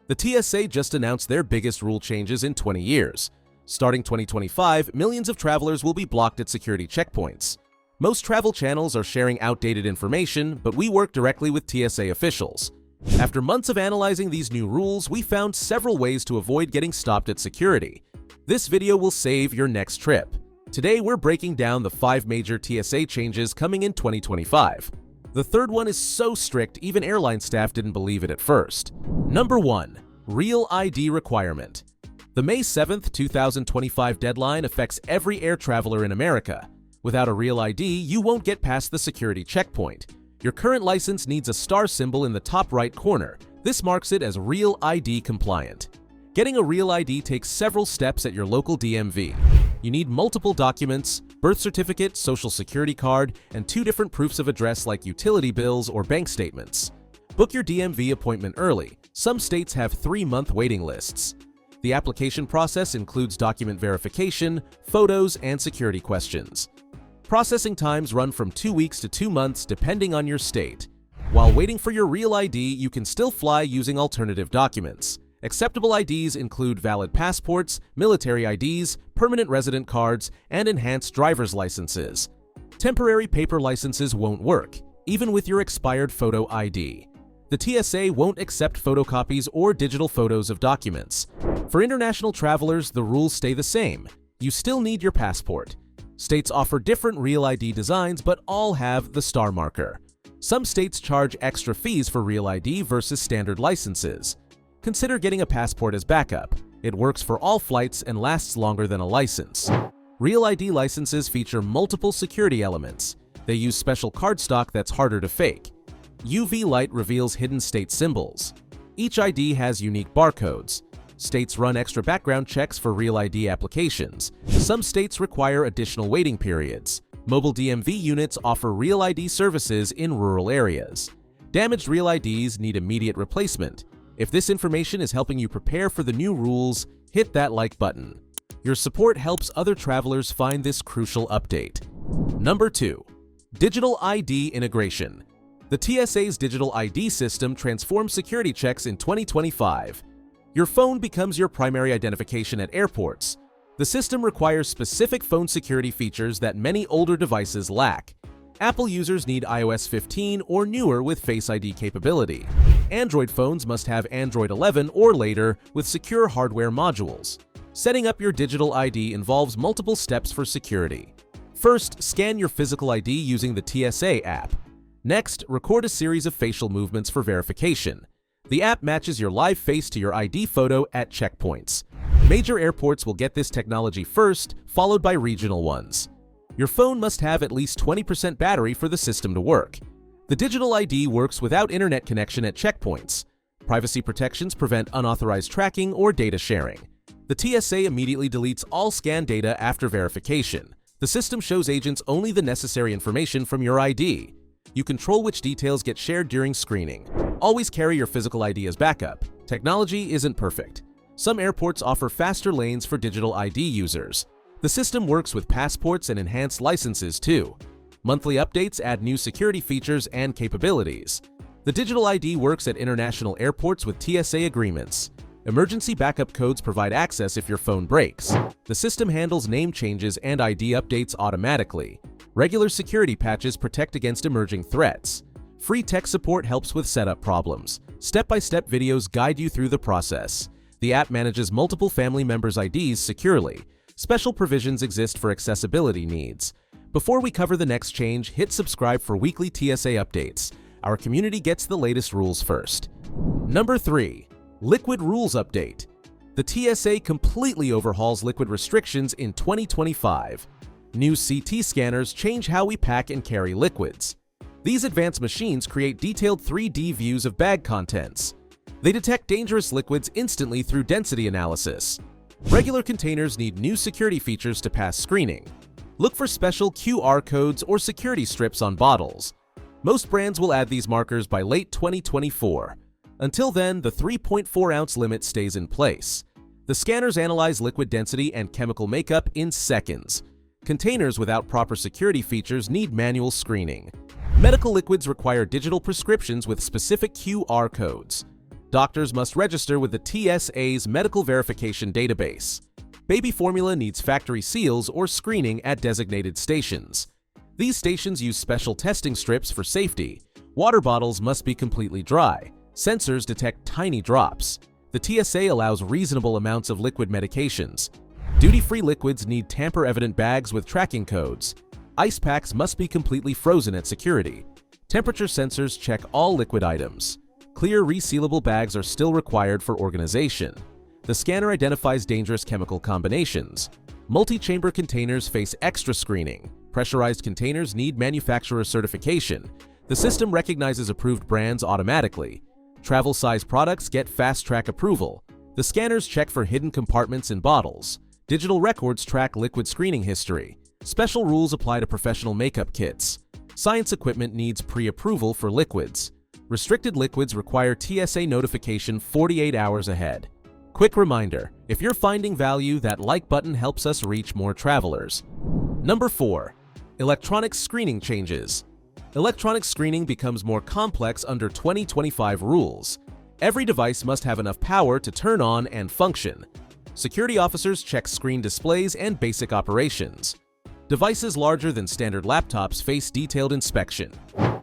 The TSA just announced their biggest rule changes in 20 years. Starting 2025, millions of travelers will be blocked at security checkpoints. Most travel channels are sharing outdated information, but we work directly with TSA officials. After months of analyzing these new rules, we found several ways to avoid getting stopped at security. This video will save your next trip. Today, we're breaking down the 5 major TSA changes coming in 2025. The third one is so strict, even airline staff didn't believe it at first. Number 1. Real ID requirement. The May 7, 2025 deadline affects every air traveler in America. Without a real ID, you won't get past the security checkpoint. Your current license needs a star symbol in the top right corner. This marks it as Real ID compliant. Getting a real ID takes several steps at your local DMV. You need multiple documents, birth certificate, social security card, and 2 different proofs of address like utility bills or bank statements. Book your DMV appointment early. Some states have 3-month waiting lists. The application process includes document verification, photos, and security questions. Processing times run from 2 weeks to 2 months depending on your state. While waiting for your real ID, you can still fly using alternative documents. Acceptable IDs include valid passports, military IDs, permanent resident cards, and enhanced driver's licenses. Temporary paper licenses won't work, even with your expired photo ID. The TSA won't accept photocopies or digital photos of documents. For international travelers, the rules stay the same. You still need your passport. States offer different real ID designs, but all have the star marker. Some states charge extra fees for real ID versus standard licenses. Consider getting a passport as backup. It works for all flights and lasts longer than a license. Real ID licenses feature multiple security elements. They use special cardstock that's harder to fake. UV light reveals hidden state symbols. Each ID has unique barcodes. States run extra background checks for real ID applications. Some states require additional waiting periods. Mobile DMV units offer real ID services in rural areas. Damaged real IDs need immediate replacement. If this information is helping you prepare for the new rules, hit that like button. Your support helps other travelers find this crucial update. Number 2. Digital ID integration. The TSA's digital ID system transforms security checks in 2025. Your phone becomes your primary identification at airports. The system requires specific phone security features that many older devices lack. Apple users need iOS 15 or newer with Face ID capability. Android phones must have Android 11 or later with secure hardware modules. Setting up your digital ID involves multiple steps for security. First, scan your physical ID using the TSA app. Next, record a series of facial movements for verification. The app matches your live face to your ID photo at checkpoints. Major airports will get this technology first, followed by regional ones. Your phone must have at least 20% battery for the system to work. The digital ID works without internet connection at checkpoints. Privacy protections prevent unauthorized tracking or data sharing. The TSA immediately deletes all scanned data after verification. The system shows agents only the necessary information from your ID. You control which details get shared during screening. Always carry your physical ID as backup. Technology isn't perfect. Some airports offer faster lanes for digital ID users. The system works with passports and enhanced licenses too. Monthly updates add new security features and capabilities. The digital ID works at international airports with TSA agreements. Emergency backup codes provide access if your phone breaks. The system handles name changes and ID updates automatically. Regular security patches protect against emerging threats. Free tech support helps with setup problems. Step-by-step videos guide you through the process. The app manages multiple family members' IDs securely. Special provisions exist for accessibility needs. Before we cover the next change, hit subscribe for weekly TSA updates. Our community gets the latest rules first. Number 3. Liquid Rules Update. The TSA completely overhauls liquid restrictions in 2025. New CT scanners change how we pack and carry liquids. These advanced machines create detailed 3D views of bag contents. They detect dangerous liquids instantly through density analysis. Regular containers need new security features to pass screening. Look for special QR codes or security strips on bottles. Most brands will add these markers by late 2024. Until then, the 3.4-ounce limit stays in place. The scanners analyze liquid density and chemical makeup in seconds. Containers without proper security features need manual screening. Medical liquids require digital prescriptions with specific QR codes. doctors must register with the TSA's medical verification database. Baby formula needs factory seals or screening at designated stations. These stations use special testing strips for safety. Water bottles must be completely dry. Sensors detect tiny drops. The TSA allows reasonable amounts of liquid medications. Duty-free liquids need tamper-evident bags with tracking codes. Ice packs must be completely frozen at security. Temperature sensors check all liquid items. Clear, resealable bags are still required for organization. The scanner identifies dangerous chemical combinations. Multi-chamber containers face extra screening. Pressurized containers need manufacturer certification. The system recognizes approved brands automatically. Travel-size products get fast-track approval. The scanners check for hidden compartments in bottles. Digital records track liquid screening history. Special rules apply to professional makeup kits. Science equipment needs pre-approval for liquids. Restricted liquids require TSA notification 48 hours ahead. Quick reminder, if you're finding value, that like button helps us reach more travelers. Number 4. Electronic screening changes. Electronic screening becomes more complex under 2025 rules. Every device must have enough power to turn on and function. Security officers check screen displays and basic operations. Devices larger than standard laptops face detailed inspection.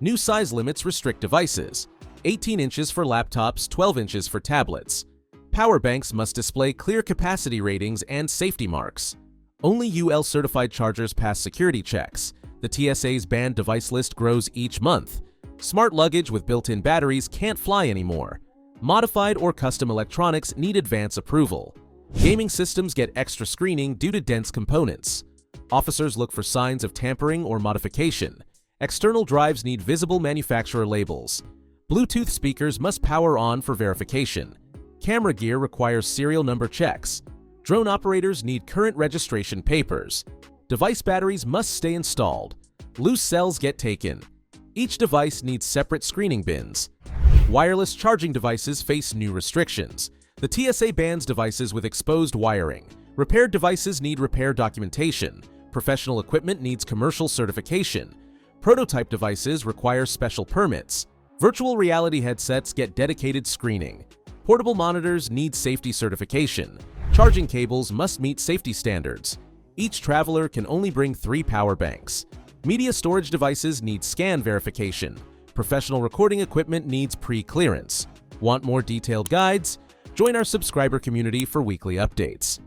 New size limits restrict devices. 18 inches for laptops, 12 inches for tablets. Power banks must display clear capacity ratings and safety marks. Only UL-certified chargers pass security checks. The TSA's banned device list grows each month. Smart luggage with built-in batteries can't fly anymore. Modified or custom electronics need advance approval. Gaming systems get extra screening due to dense components. Officers look for signs of tampering or modification. External drives need visible manufacturer labels. Bluetooth speakers must power on for verification. Camera gear requires serial number checks. Drone operators need current registration papers. Device batteries must stay installed. Loose cells get taken. Each device needs separate screening bins. Wireless charging devices face new restrictions. The TSA bans devices with exposed wiring. Repaired devices need repair documentation. Professional equipment needs commercial certification. Prototype devices require special permits. Virtual reality headsets get dedicated screening. Portable monitors need safety certification. Charging cables must meet safety standards. Each traveler can only bring 3 power banks. Media storage devices need scan verification. Professional recording equipment needs pre-clearance. Want more detailed guides? Join our subscriber community for weekly updates.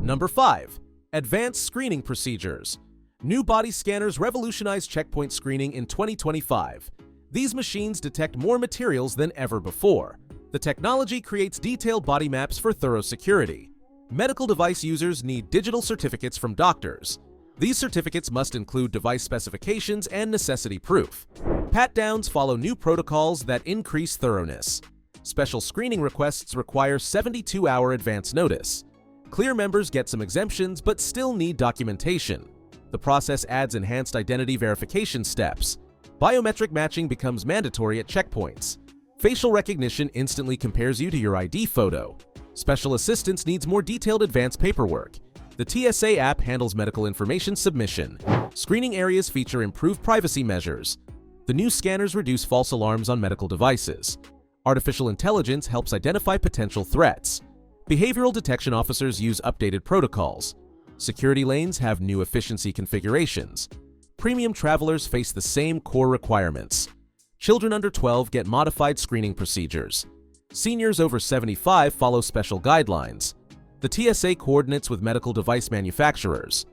Number 5. Advanced screening procedures. New body scanners revolutionize checkpoint screening in 2025. These machines detect more materials than ever before. The technology creates detailed body maps for thorough security. Medical device users need digital certificates from doctors. These certificates must include device specifications and necessity proof. Pat-downs follow new protocols that increase thoroughness. Special screening requests require 72-hour advance notice. Clear members get some exemptions but still need documentation. The process adds enhanced identity verification steps. Biometric matching becomes mandatory at checkpoints. Facial recognition instantly compares you to your ID photo. Special assistance needs more detailed advanced paperwork. The TSA app handles medical information submission. Screening areas feature improved privacy measures. The new scanners reduce false alarms on medical devices. Artificial intelligence helps identify potential threats. Behavioral detection officers use updated protocols. Security lanes have new efficiency configurations. Premium travelers face the same core requirements. Children under 12 get modified screening procedures. Seniors over 75 follow special guidelines. The TSA coordinates with medical device manufacturers.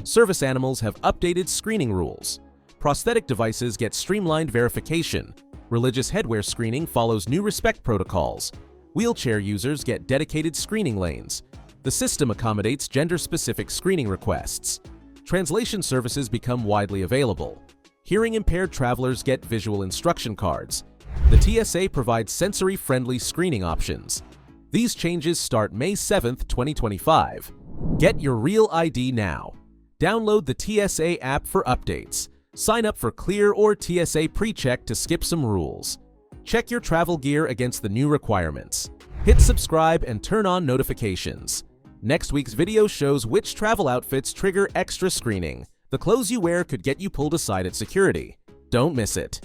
Service animals have updated screening rules. Prosthetic devices get streamlined verification. Religious headwear screening follows new respect protocols. Wheelchair users get dedicated screening lanes. The system accommodates gender-specific screening requests. Translation services become widely available. Hearing-impaired travelers get visual instruction cards. The TSA provides sensory-friendly screening options. These changes start May 7, 2025. Get your real ID now. Download the TSA app for updates. Sign up for Clear or TSA PreCheck to skip some rules. Check your travel gear against the new requirements. Hit subscribe and turn on notifications. Next week's video shows which travel outfits trigger extra screening. The clothes you wear could get you pulled aside at security. Don't miss it.